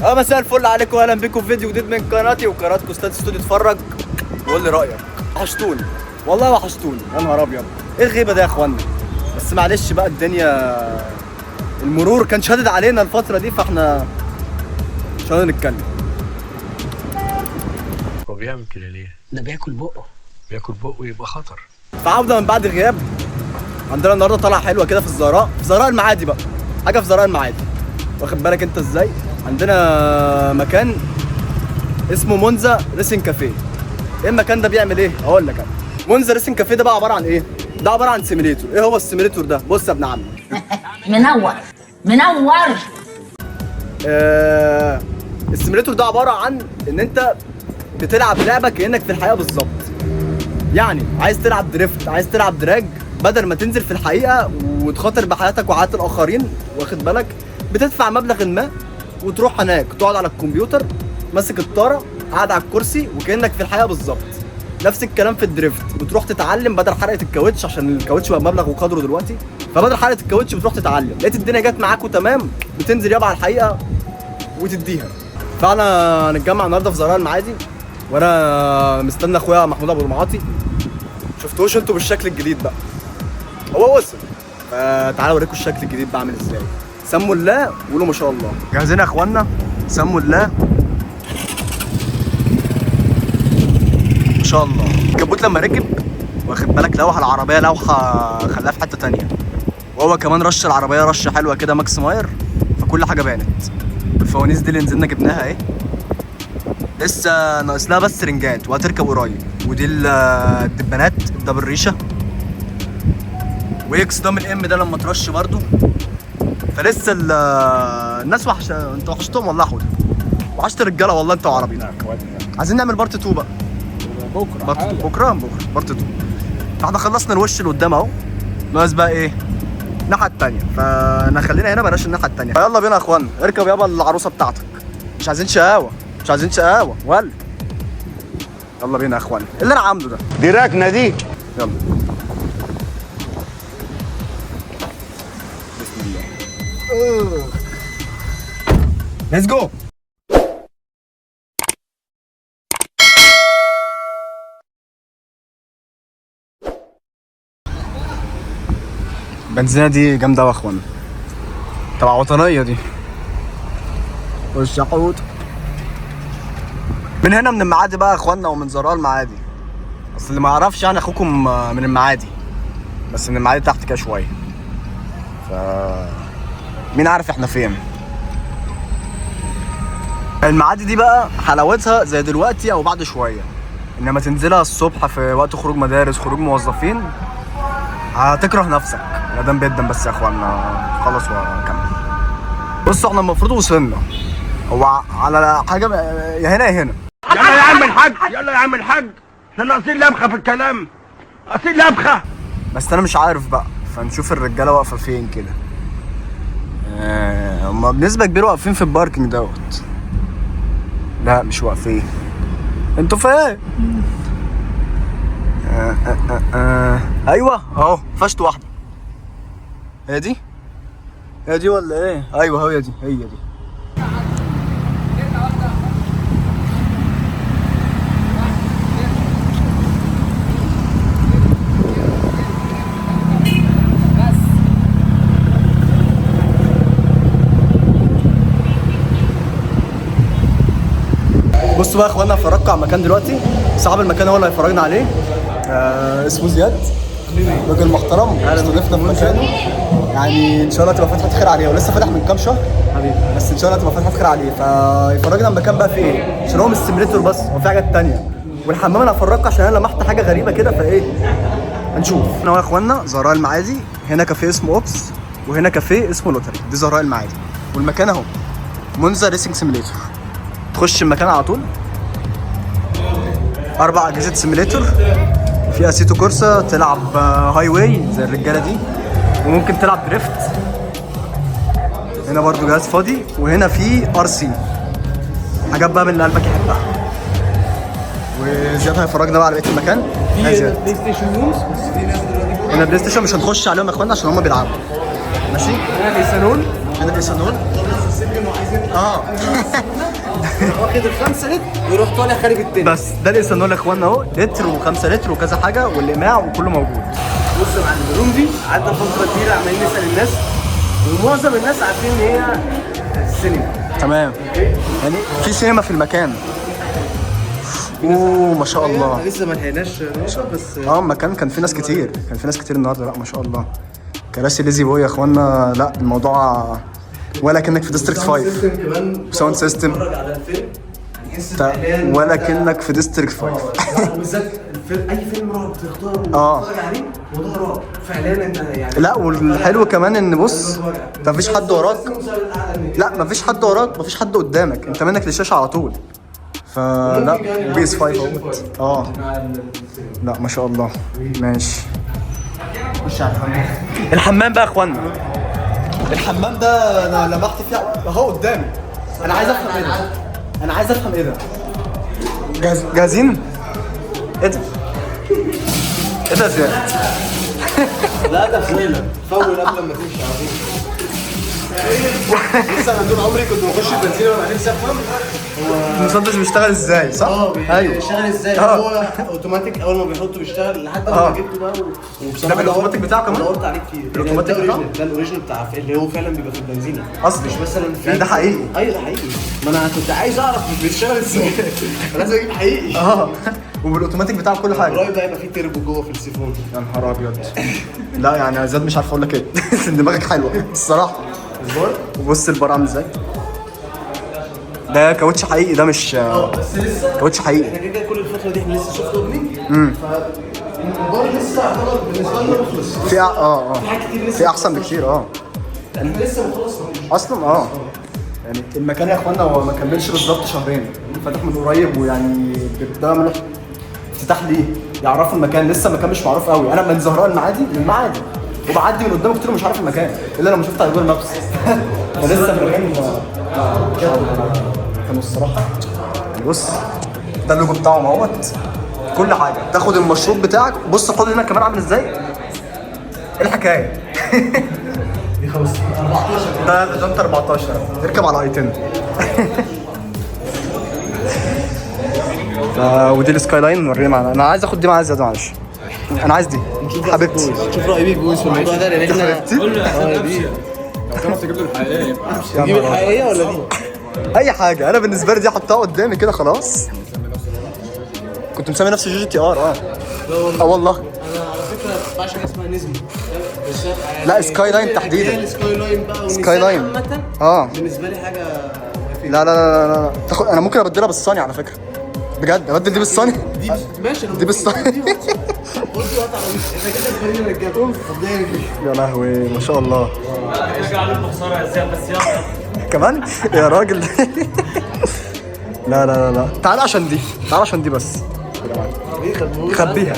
مساء الفل عليكم، اهلا بكم في فيديو جديد من قناتي وقناتكم استاد استوديو. اتفرج وقول لي رايك. وحشتوني والله وحشتوني، يا نهار ابيض ايه الغيبه ده يا اخوانا. بس معلش بقى الدنيا المرور كان شادد علينا الفتره دي، فاحنا مش هنقدر نتكلم. هو بيعمل كده ليه؟ ده بياكل بقه يبقى خطر. فعوده من بعد غياب. عندنا النهارده طلعه حلوه كده في الزهراء المعادي بقى، حاجه في زهراء المعادي، واخد بالك انت ازاي؟ عندنا مكان اسمه مونزا ريسنج كافيه. ايه المكان ده بيعمل ايه؟ اقول لك انا. مونزا ريسنج كافيه ده بقى عباره عن ايه؟ ده عباره عن سيميليتور. ايه هو السيميليتور ده؟ بص يا ابن عمي. منور. السيميليتور ده عباره عن ان انت بتلعب لعبه كانك في الحقيقه بالظبط. يعني عايز تلعب دريفت، عايز تلعب دراج، بدل ما تنزل في الحقيقه وتخاطر بحياتك وحياه الاخرين، واخد بالك؟ بتدفع مبلغ ما وتروح هناك تقعد على الكمبيوتر ماسك الطاره قاعد على الكرسي وكانك في الحقيقه بالظبط. نفس الكلام في الدريفت، بتروح تتعلم بدل حلقه الكاوتش، عشان الكاوتش بقى بمبلغ وقدره دلوقتي، فبدل حلقه الكاوتش بتروح تتعلم. لقيت الدنيا جت معاك وتمام، بتنزل يابا على الحقيقه وتديها. فاحنا هنتجمع النهارده في زهراء المعادي، وانا مستني اخويا محمود ابو المعاطي. شفتوش انتوا بالشكل الجديد بقى؟ هو وصل، فتعالوا اوريكم الشكل الجديد بقى عامل ازاي. سموا الله وقولوا ما شاء الله. جاهزين يا اخوانا؟ سموا الله ما شاء الله. الكبوت لما ركب، واخد بالك، لوح العربيه لوحه خلاها في حته تانية، وهو كمان رش العربيه رشه حلوه كده ماكس ماير، فكل حاجه بانت. الفوانيس دي اللي نزلنا جبناها اهي، لسه ناقص لها بس رنجات وهتركب قريب. ودي الدبانات الدبل ريشه، واكس دام الام ده لما ترش برضو. فلسه الناس انتوا وحشتهم والله. حوده وحشت الرجاله والله انتوا عربيين. عايزين نعمل بارت 2 بقى بكره بارت 2. احنا خلصنا الوش اللي قدام اهو، ناقص بقى ايه؟ الناحيه الثانيه، فنخلينا هنا بلاش الناحيه الثانيه. فيلا بينا يا اخوانا، اركب يابا العروسه بتاعتك. مش عايزين شقاوه ولا. يلا بينا يا اخوانا. اللي انا عامله ده دي ركنه دي. يلا بسم الله. ليتس جو. البنزينه دي جامده يا اخوانا، تبع وطنيه دي. والشحوط من هنا من المعادي بقى يا اخوانا، ومن زهراء المعادي. اصل اللي ما يعرفش يعني اخوكم من المعادي، بس من المعادي تحت كده شويه، ف مين عارف احنا فين. المعادي دي بقى حلاوتها زي دلوقتي او بعد شويه، انما تنزلها الصبح في وقت خروج مدارس، خروج موظفين، هتكره نفسك. يا دم بيدم. بس يا اخوانا خلص وكمل. بصوا احنا المفروض وصلنا، هو على حاجه يا هنا يا هنا. يلا يا عم الحاج، يلا يا عم الحاج، احنا ناقصين لبخه في الكلام، ناقصين لبخه. بس انا مش عارف بقى، فنشوف الرجاله واقفه فين كده. هما بنسبه كبيره واقفين في الباركنج دوت. لا مش واقفين، انتوا فين؟ ايوه اهو فشت واحده. هي دي ولا ايه؟ ايوه هي دي. بصوا بقى يا اخوانا، هفرجكم على المكان دلوقتي. صاحب المكان هو اللي هيفرجنا عليه. اسمه زياد، راجل محترم استضيفنا في مكانه. يعني ان شاء الله تبقى فتحه خير عليه، ولسه فاتح من كام شهر حبيبي، بس ان شاء الله تبقى فتحه خير عليه. فيفرجنا المكان بقى فيه ايه، عشان هو مش سيميليتور بس، هو في حاجات تانية. والحمام انا هفرجكم عشان انا لمحت حاجه غريبه كده، فايه هنشوف. انا يا اخوانا زهراء المعادي، هنا كافيه اسمه اوبس، وهنا كافيه اسمه لوتري. دي زهراء المعادي، والمكان اهو مونزا ريسنج سيميليتور. تخش المكان على طول، 4 اجهزه سيميليتور، في اسيتو كورسا تلعب هاي واي زي الرجاله دي، وممكن تلعب دريفت. هنا برضو جهاز فاضي، وهنا في ار سي، حاجات بقى من اللي قلبك يحبها. وزياد هيفرجنا بقى على بقيه المكان. في بلاي ستيشن رومز، بس في ناس دلوقتي هنا بلاي ستيشن مش هنخش عليهم يا اخوانا عشان هم بيلعبوا. ماشي. هنا في صالون، هنا في صالون، سجن وعايزين واخد ال5 لتر ويروح طالع خارج التاني. بس ده الايثانول يا اخوانا اهو، لتر و5 لتر وكذا حاجه والإماع وكله موجود. بص يا معلم الروم دي قعدنا فتره كبيره عمالين نسال الناس، ومعظم الناس عارفين ان هي السينما. تمام، يعني في سينما في المكان. اوه ما شاء الله. لسه ما لحقناش نشرب بس. المكان كان في ناس كتير، كان في ناس كتير النهارده. لا ما شاء الله، كراسي ليزي بوي يا اخوانا. لا الموضوع ولا كأنك في ديستريكت 5. ساوند سيستم ولا كأنك في ديستريكت 5. بالذات اي فيلم رعب بتختاره تتفرج عليه وده رعب فعلا انت يعني. لا والحلو كمان ان بص مفيش حد وراك. لا مفيش حد وراك، مفيش حد قدامك، انت منك للشاشه على طول. فلا بيس 5 اهوت. لا ما شاء الله. ماشي خش على الحمام بقى يا اخوانا. الحمام ده انا لمحت فيه اهو قدامي. انا عايز افهم ايه ده. انا عايز افهم ايه ده. جاهزين؟ ايه ده؟ ايه ده ازاي؟ لا ده فويلة فول قبل ما تمشي على طول. لسه انا طول عمري كنت بخش البنزينه وانا نفسي افهم المسدس بيشتغل ازاي صح؟ ايوه بيشتغل ازاي. هو اوتوماتيك اول ما بيحطه بيشتغل لحد ما جبته بقى. ده بالاوتوماتيك بتاعه كمان؟ دورت عليه كتير. الاوتوماتيك بتاعه؟ ده الاوريجنال بتاع اللي هو فعلا بيبقى في البنزينه اصلي مش مثلا في. يعني ده حقيقي؟ ايوه ده حقيقي. ما انا كنت عايز اعرف بيشتغل ازاي. لازم اجيب حقيقي. وبالاوتوماتيك بتاعه كل حاجه. قريب ده هيبقى فيه تربو جوه في السيفون. يا نهار ابيض. لا يعني يا زياد مش عارف اقول لك ايه. دماغك حلوه الصراحه. وبص البار عامل ازاي. ده كاوتش حقيقي، ده مش بس لسه كاوتش حقيقي. احنا كده كل الفتره دي احنا لسه شفت اوبننج. فالبار لسه يعتبر بالنسبه لنا مخلص. في حاجات كتير لسه في احسن بكتير. احنا لسه ما خلصناش اصلا يعني المكان يا اخوانا هو ما كملش بالظبط شهرين، فاتح من قريب، ويعني ده عملوا افتتاح ليه يعرفوا المكان. لسه المكان مش معروف قوي. انا من زهراء المعادي، من المعادي، وبعدي من قدامه كتير ومش عارف المكان الا لما شفت على جوجل مابس. ولسه المكان كانوا الصراحه. بص ده اللوجو بتاعهم اهوت، كل حاجه. تاخد المشروب بتاعك. بص الحوض هنا كمان عامل ازاي. ايه الحكايه؟ دي 14 ده انت 14 اركب على اي 10. ودي السكاي لاين نوريها معانا. انا عايز اخد دي معايا زياده معلش. انا عايز دي حبيبتي. شوف رأي بيك بويز في الموضوع ده لان احنا حبيبتي دي لو تعرف تجيب له الحقيقيه نجيب الحقيقيه ولا دي؟ اي حاجه. انا بالنسبه لي دي احطها قدامي كده خلاص. كنت مسمي نفسي جي تي ار. والله انا على فكره ما بسمعش حاجه اسمها نزمه. لا سكاي لاين تحديدا. السكاي لاين بقى سكاي لاين بالنسبه لي حاجه لا تاخد. انا ممكن ابدلها بالصاني على فكره، بجد ابدل دي بالصاني. دي ماشي. دي بالصاني. قلت وقت على احنا كده فاهمين الرجاله. يا لهوي ما شاء الله. كمان يا راجل. لا تعال عشان دي، تعال عشان دي بس. خبيها.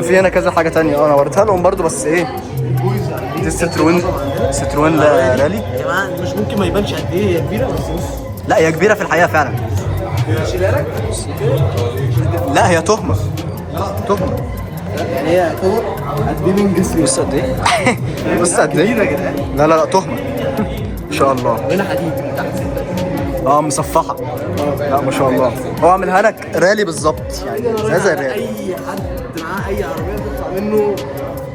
في هنا كذا حاجه تانية. انا وريتها لهم برضو بس ايه. دي ستروين رالي. يا جماعه مش ممكن ما يبانش قد ايه هي كبيره بس بص. لا هي كبيره في الحقيقه فعلا. شيلها لك. لا هي تهمه. يعني هي تعتبر قد ايه من جسمي. بص قد ايه. بص قد ايه. لا تهمه ان شاء الله. هنا حديد تحت. مصفحه. لا ما شاء الله. هو عاملها لك رالي بالظبط يعني زي الرالي. اي حد معاه اي عربيه بتطلع منه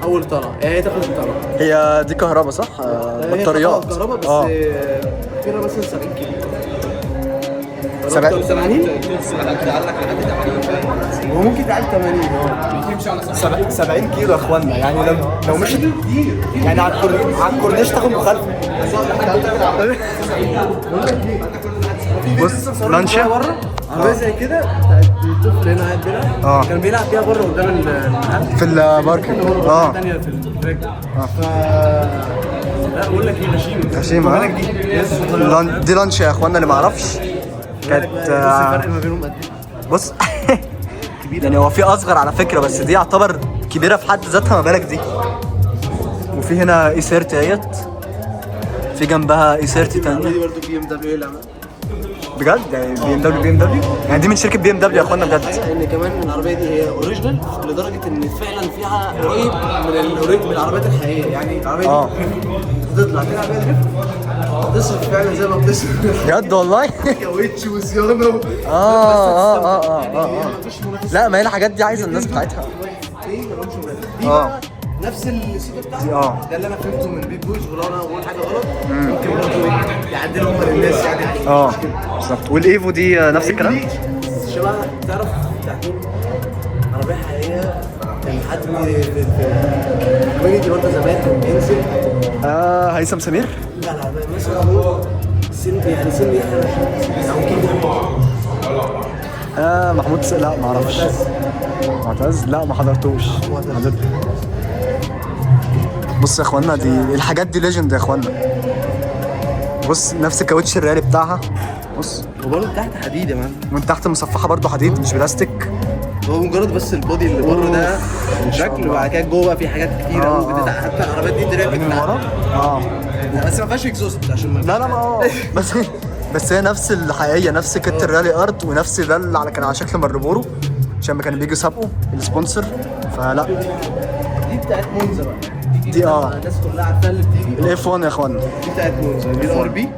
اول طلعه. هي تاخد الطلعه. هي دي كهرباء صح؟ بطاريات. كهرباء بس فيها مثلا 70 كيلو. 70 هو ممكن تعال 80. بتمشي على 70 كيلو يا اخوانا. يعني لو مش يعني على الكورنيش تاخد مخالفه. بص لانشا بره عربيه زي كده بتاعت الطفل هنا قاعد بيلعب. كان بيلعب بيها بره قدام المحل في الباركنج. الثانيه في التراك. لا بقول لك ايه غشيمه. دي لانشا يا اخوانا اللي ما يعرفش. كانت الفرق ما بينهم قد ايه؟ بص يعني هو في اصغر على فكره، بس دي يعتبر كبيره في حد ذاتها، ما بالك دي. وفي هنا اي 30 اهيت، في جنبها اي 30 دي تانية. برضه بي ام دبليو اللي عملها. بجد يعني بي ام دبليو يعني دي من شركه بي ام دبليو يا اخوانا بجد. ان كمان العربيه دي هي اوريجينال لدرجه ان فعلا فيها قريب من العربيات الحقيقيه، يعني العربيه دي تطلع تلعب بيها دريفت تصرف فعلا زي ما بتصرف بجد والله. كاوتش وصيانه لا ما هي الحاجات دي عايزه الناس بتاعتها. نفس السيكه بتاعتي دي ده اللي انا فهمته من بيج بويز، ولو انا بقول حاجه غلط ممكن برضه يعدلوا هم للناس يعني. بالظبط. والايفو دي نفس الكلام. شبه تعرف تعمل عربيه حقيقيه كان حد في الكوميونتي برضه زمان كان بينزل. هيثم سمير. لا مثلا هو سن يحيى او كده. محمود لا ما اعرفش. معتز لا ما حضرتوش. بص يا اخوانا دي الحاجات دي ليجند يا اخوانا. بص نفس الكاوتش الريالي بتاعها. بص وبرضه تحت حديد يا مان، من تحت مصفحه برضه حديد مش بلاستيك. هو مجرد بس البودي اللي بره ده الشكل، وبعد كده جوه في حاجات كتير قوي حتى العربيات دي دراع من ورا بس ما فيهاش اكزوست عشان ما لا ما بس هي نفس الحقيقيه، نفس كت الرالي ارت، ونفس ده اللي كان على شكل مارلبورو عشان ما كانوا بيجوا يسابقوا السبونسر. فلا دي بتاعت مونزا بقى دي الناس كلها عارفاها اللي بتيجي الاف 1 يا اخوانا. دي بتاعت مونزا دي الار بي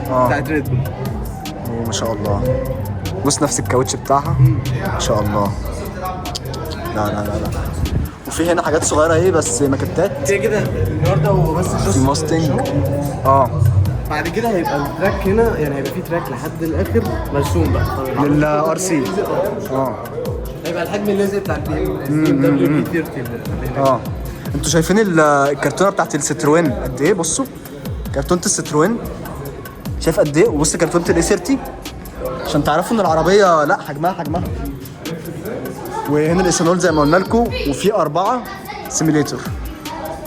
بتاعت ريد بول. ما شاء الله. بص نفس الكاوتش بتاعها ما شاء الله. لا وفي هنا حاجات صغيره بس ماكتات كده النهارده هو بس في ماستنج. بعد كده هيبقى التراك هنا، يعني هيبقى في تراك لحد الاخر مرسوم بقى للار سي. هيبقى الحجم اللازق بتاع البي ام دبليو بي 30. انتوا شايفين الكرتونه بتاعت الستروين قد ايه؟ بصوا كرتونه الستروين شايف قد ايه؟ وبص كرتونه الاي 30 عشان تعرفوا ان العربيه لا حجمها. وهنا الايثانول زي ما قلنا لكم، وفي 4 سيميليتور.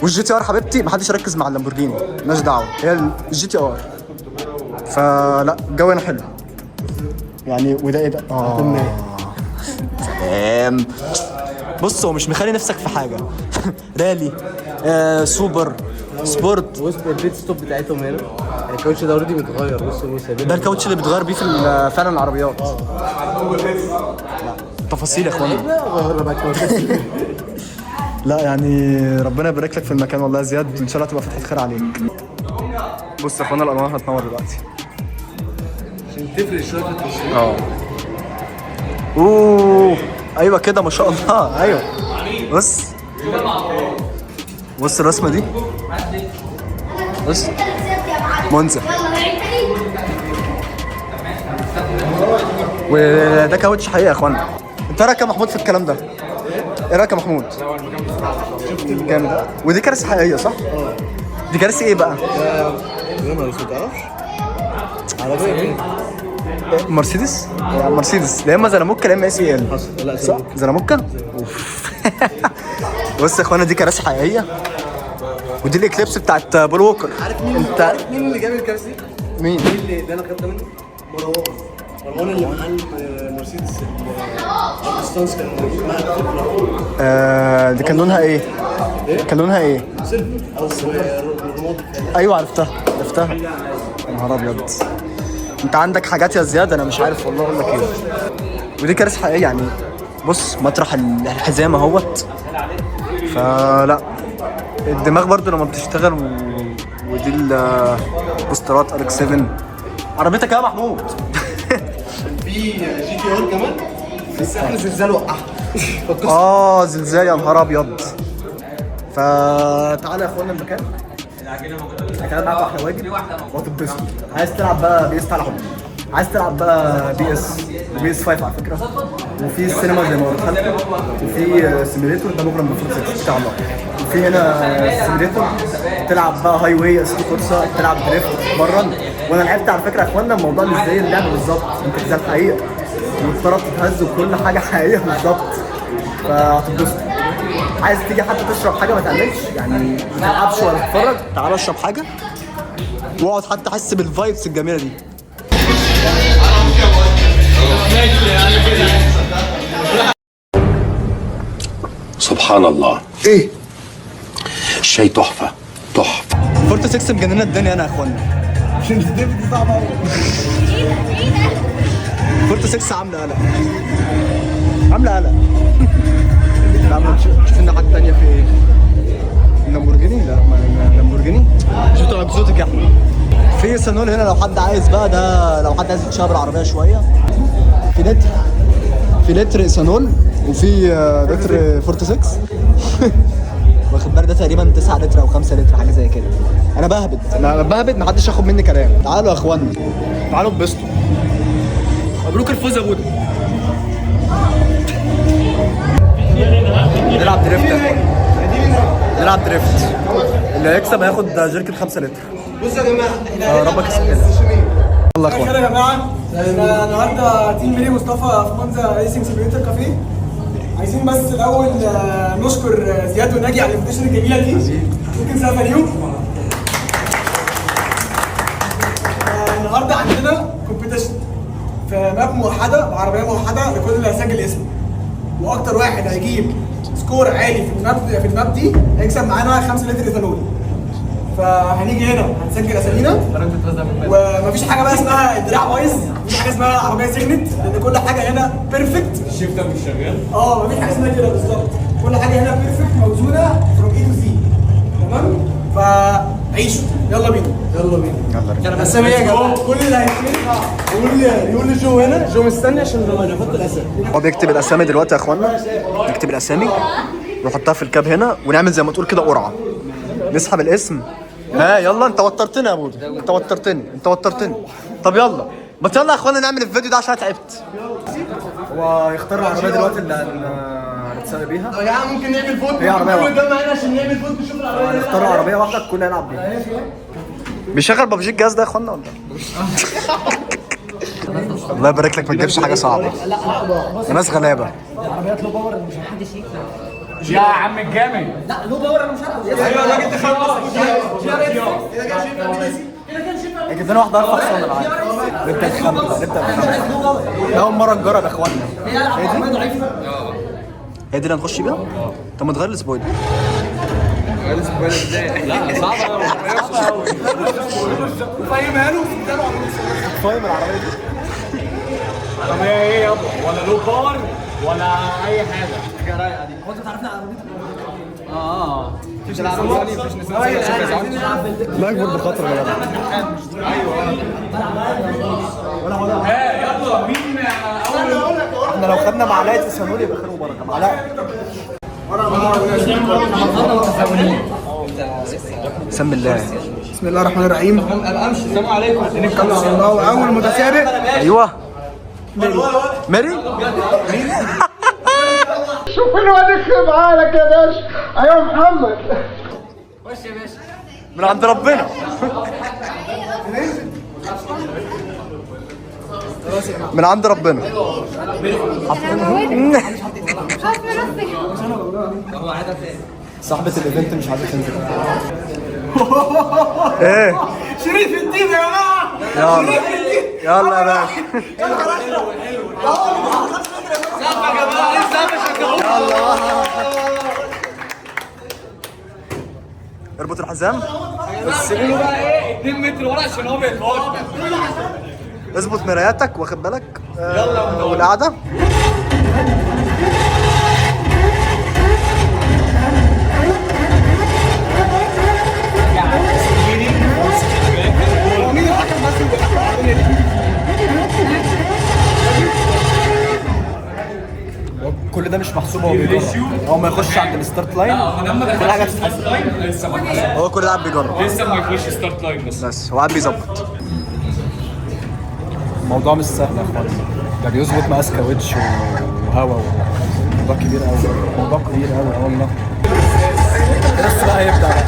والجي تي ار حبيبتي محدش يركز مع اللامبورجيني مالناش دعوه، هي الجي تي ار. فلا الجو هنا حلو يعني. وده ايه ده؟ سلام. بص هو مش مخلي نفسك في حاجه. رالي سوبر سبورت. بص البيت ستوب بتاعتهم هنا الكاوتش ده اوريدي متغير. بص ده الكاوتش اللي بتغير بيه في فعلا العربيات. تفاصيل يا اخوانا. لا يعني ربنا يبارك لك في المكان والله يا زياد، ان شاء الله تبقى فتحة خير عليك. بص يا اخوانا الالوان هتنور دلوقتي عشان تفرق شويه في التصوير. ايوه كده ما شاء الله. ايوه بص الرسمه دي. بص مونزا. وده كاوتش حقيقي يا اخوانا. انت رايك يا محمود في الكلام ده؟ ايه رايك يا محمود؟ شفت الجامد ده؟ ودي كراسي حقيقيه صح؟ دي كراسي ايه بقى؟ ما تعرفش عربيه مرسيدس لا اما زلموكا لا اما اس اي ال. لا صح زلموكا. بص يا اخوانا دي كراسي حقيقيه، ودي الاكليبس بتاعت بول ووكر. عارف مين اللي جاب الكراسي؟ مين اللي انا خدت منه؟ مروان اللي محل مرسيدس الستانس كان دي كان لونها ايه؟ كان لونها ايه؟ سيلفر او رمادي. ايوه عرفتها. يا نهار ابيض. انت عندك حاجات يا زياد انا مش عارف والله اقول لك ايه. ودي كراسي حقيقيه يعني. بص مطرح الحزام اهوت. فلا الدماغ برضو لما بتشتغل ودي البوسترات ارك 7. عربيتك يا محمود. في جي تي ار كمان بس احنا زلزال وقعها. زلزال يا نهار ابيض. فتعالى يا اخوانا المكان. هتعمل معاكم احلى واجب وهتتبسطوا. عايز تلعب بقى بي اس تعالى حب. عايز تلعب بقى بي اس 5 على فكره. وفي السينما زي ما قلت لكم، وفي سيميليتور ده مجرم بفرصه ان شاء الله. وفي هنا سيميليتور تلعب بقى هاي واي سكي كورسا، تلعب دريفت تتمرن. وانا لعبت على فكره يا اخوانا الموضوع مش زي اللعب بالظبط، انت زي الحقيقه والطرف تتهز وكل حاجه حقيقيه بالظبط. فهتتبسطوا. عايز تيجي حتى تشرب حاجه ما تعملش يعني ما تلعبش ولا تتفرج، تعال اشرب حاجه واقعد حتى احس بالفايبس الجميله دي. سبحان الله. ايه الشاي تحفه. فورت 6 مجننه الدنيا انا يا اخوانا. دي صعبه قوي. فورت 6 عامله قلق، عامله قلق. لا شوف لنا حاجه ثانيه في ايه؟ لامبورجيني؟ لا لامبورجيني مش بتوع اكزوتيك احنا. في ايثانول هنا لو حد عايز بقى، ده لو حد عايز يتشابر العربيه شويه. في لتر ايثانول، وفي لتر فورت 6. واخد بالك ده تقريبا 9 لتر او 5 لتر حاجه زي كده. انا بهبد محدش ياخد مني كلام. تعالوا يا اخوانا، تعالوا اتبسطوا. مبروك الفوز يا بودي. نلعب دريفت، نلعب دريفت. اللي هيكسب هياخد جيركن 5 لتر. بصوا يا جماعه، ربك يسهل. يلا يا اخوانا. يا جماعه، احنا النهارده تيم ميري مصطفى في مونزا ريسنج سيميوليتر كافيه. عايزين بس الاول نشكر زياد وناجي على الانفيتيشن الجميله دي. ممكن سقف اليوم. النهارده عندنا كومبيتيشن في ماب موحده بعربيه موحده لكل اللي هيسجل اسمه، واكتر واحد هيجيب سكور عالي في الماب دي هيكسب معانا 5 لتر ايثانول. فهنيجي هنا هنسجل اسامينا، ومفيش حاجه بقى اسمها الدراع بايظ، مفيش حاجه اسمها عربيه سجنت، لان كل حاجه هنا بيرفكت. الشيفت مش شغال؟ مفيش حاجه اسمها كده بالظبط، كل حاجه هنا بيرفكت موزونه فروم اي تو زي. تمام؟ فعيشوا، يلا بينا. يلا اسامي يا جماعه، كل اللي هيتكلم يقول لي جو هنا، جو مستني عشان نحط الاسامي. هو بيكتب الاسامي دلوقتي يا اخوانا، نكتب الاسامي ونحطها في الكاب هنا، ونعمل زي ما تقول كده قرعه. نسحب الاسم. ها يلا، انت وترتني يا بودي، انت وترتني. طب يلا، ما يلا يا اخوانا نعمل الفيديو ده عشان تعبت. هو يختار العربيه دلوقتي اللي هنتسابق بيها. يا جماعه ممكن نعمل فوت، هي عربيه واحده. نجمع هنا عشان نعمل فوت نشوف العربيه. هنختار عربيه واحده الكل هيلعب بيها. بيشغل ببجي الجهاز ده يا اخوانا ولا؟ الله يبارك لك، ما تجيبش حاجه صعبه. يا ناس غلابه. عربيات لو باور مش محدش يكسب. يا عم الجامد. لا لو باور انا مش عارف. ايوه الراجل ده خد اجيب لنا واحده ارفع صوت معاك. نبدا بخمسه. اول مره نجرب يا اخوانا. هي دي اللي هنخش بيها؟ طب ما تغير السبويلر. غير السبويلر ازاي؟ لا صعبه قوي. فاهمها له. فاهم العربيه دي؟ العربيه ايه يابا؟ ولا لو باور ولا اي حاجه. حاجه رايقه دي. هو انت تعرفنا عربيتك؟ مفيش نسوان مفيش نسوان. لا اكبر بخاطر يا جدع. يلا مين اول؟ احنا لو خدنا معلقه السانول يبقى خير وبركه. معلقه. بسم الله. بسم الله الرحمن الرحيم. السلام عليكم. نتكلم على الله. واول متسابق ايوه ماري. شوف الواد يخرب عقلك يا باشا. ايوه محمد. خش يا باشا. من عند ربنا. من عند ربنا. صاحبة الايفنت مش عايزة تنزل. ايه؟ شريف الدين يا جماعه. يلا يلا يا باشا. اربط الحزام. بس سيبوا بقى ايه 2 متر ورا عشان هو بيتفرج. اظبط مراياتك واخد بالك. يلا والقعده. كل ده مش محسوب. هو بيجرب، هو ما يخش عند الستارت لاين كل حاجه تتحسب. لسه ما يخش. هو كل ده قاعد بيجرب لسه ما يخش ستارت لاين بس هو قاعد بيظبط. الموضوع مش سهل يا اخوان، ده بيظبط مقاس كاوتش وهوا. موضوع كبير قوي، موضوع كبير قوي والله. بس بقى هيبدا بقى.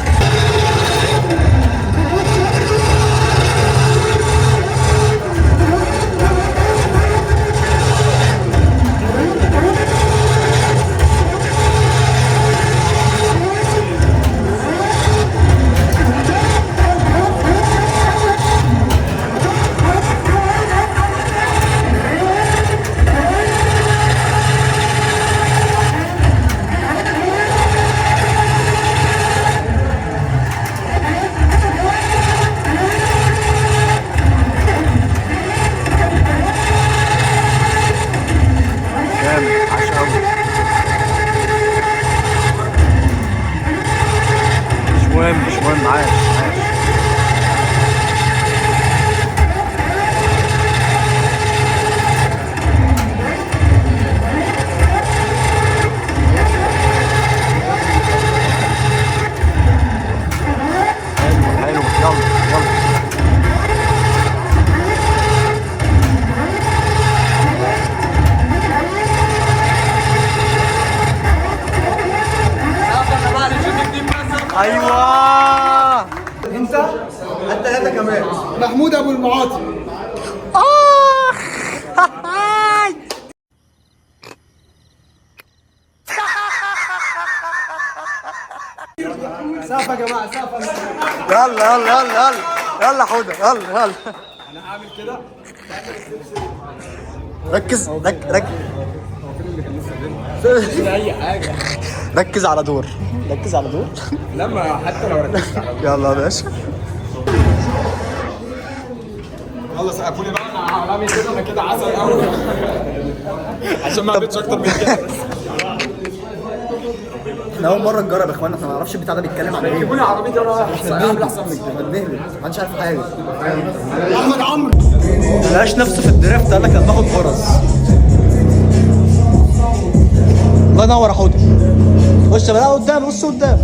سقف يا جماعه سقف. يلا يلا يلا يلا يلا حوده يلا يلا. انا هعمل كده. ركز اي حاجه. ركز على دور. ركز على دور. لما حتى لو ركزت على يلا يا باشا. يلا سقفوني بقى. انا هعمل كده. انا كده عسل قوي عشان ما اعملش اكتر من كده. بس احنا اول مره نجرب يا اخوانا، احنا ما نعرفش البتاع ده بيتكلم عن ايه. جيبوني عربيتي وانا اعمل احسن من كده. بنهبل محدش عارف حاجه. احمد عمرو لقاش نفسه في الدريفت، قال لك انا باخد فرص. الله ينور يا حوده. خش بقى قدام، بص قدام.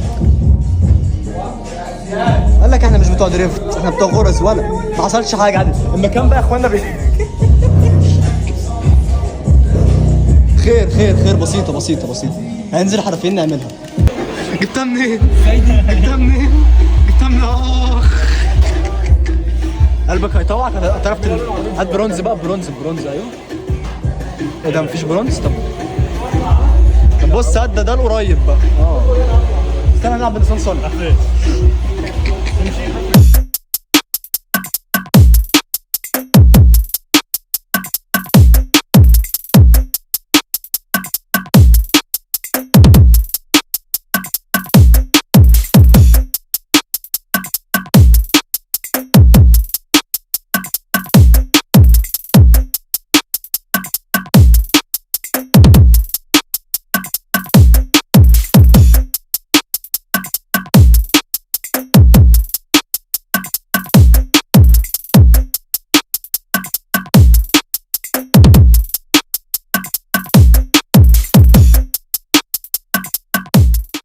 قال لك احنا مش بتوع دريفت، احنا بتوع غرز. ولا ما حصلش حاجه عادي. المكان بقى يا اخوانا خير خير خير. بسيطه بسيطه بسيطه. هننزل حرفين نعملها. جبتها منين؟ جبتها منين؟ جبتها منين؟ قلبك هيطوعك. هتعرف هات برونز بقى. برونز ايوه. ايه ده مفيش برونز؟ طب بص هات ده القريب بقى. استنى نلعب بنسان صالح.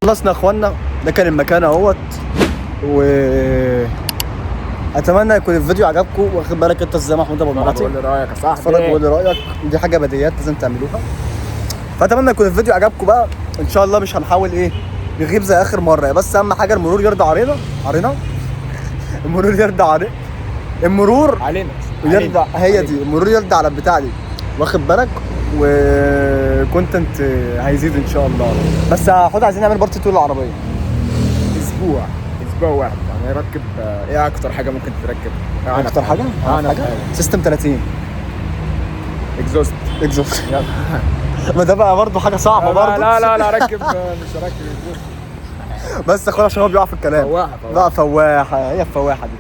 خلصنا يا اخوانا. ده كان المكان اهوت. و اتمنى يكون الفيديو عجبكم. واخد بالك انت ازاي محمود ابو المعاطي؟ قول لي رايك يا صاحبي. اتفرج وقول لي رايك. دي حاجه بديهيات لازم تعملوها. فاتمنى يكون الفيديو عجبكم بقى. ان شاء الله مش هنحاول نغيب زي اخر مره. بس اهم حاجه المرور يرضى علينا. المرور يرضى علينا يرضى. هي دي المرور يرضى على البتاع دي. واخد بالك. وكونتنت هيزيد ان شاء الله. بس هاخد عايزين نعمل بارت 2 للعربيه. اسبوع واحد يعني يركب. ايه اكتر حاجه ممكن تركب؟ اكتر حاجه سيستم 30 اكزوست. يلا. ما ده بقى برضه حاجه صعبه برضه. لا ركب. مش هركب اكزوست. بس يا اخويا عشان هو بيقع في الكلام. فواحه بقى فواحه. هي الفواحه دي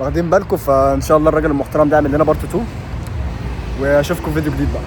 واخدين بالكم. فان شاء الله الراجل المحترم ده يعمل لنا بارت 2. واشوفكم في فيديو جديد بقى.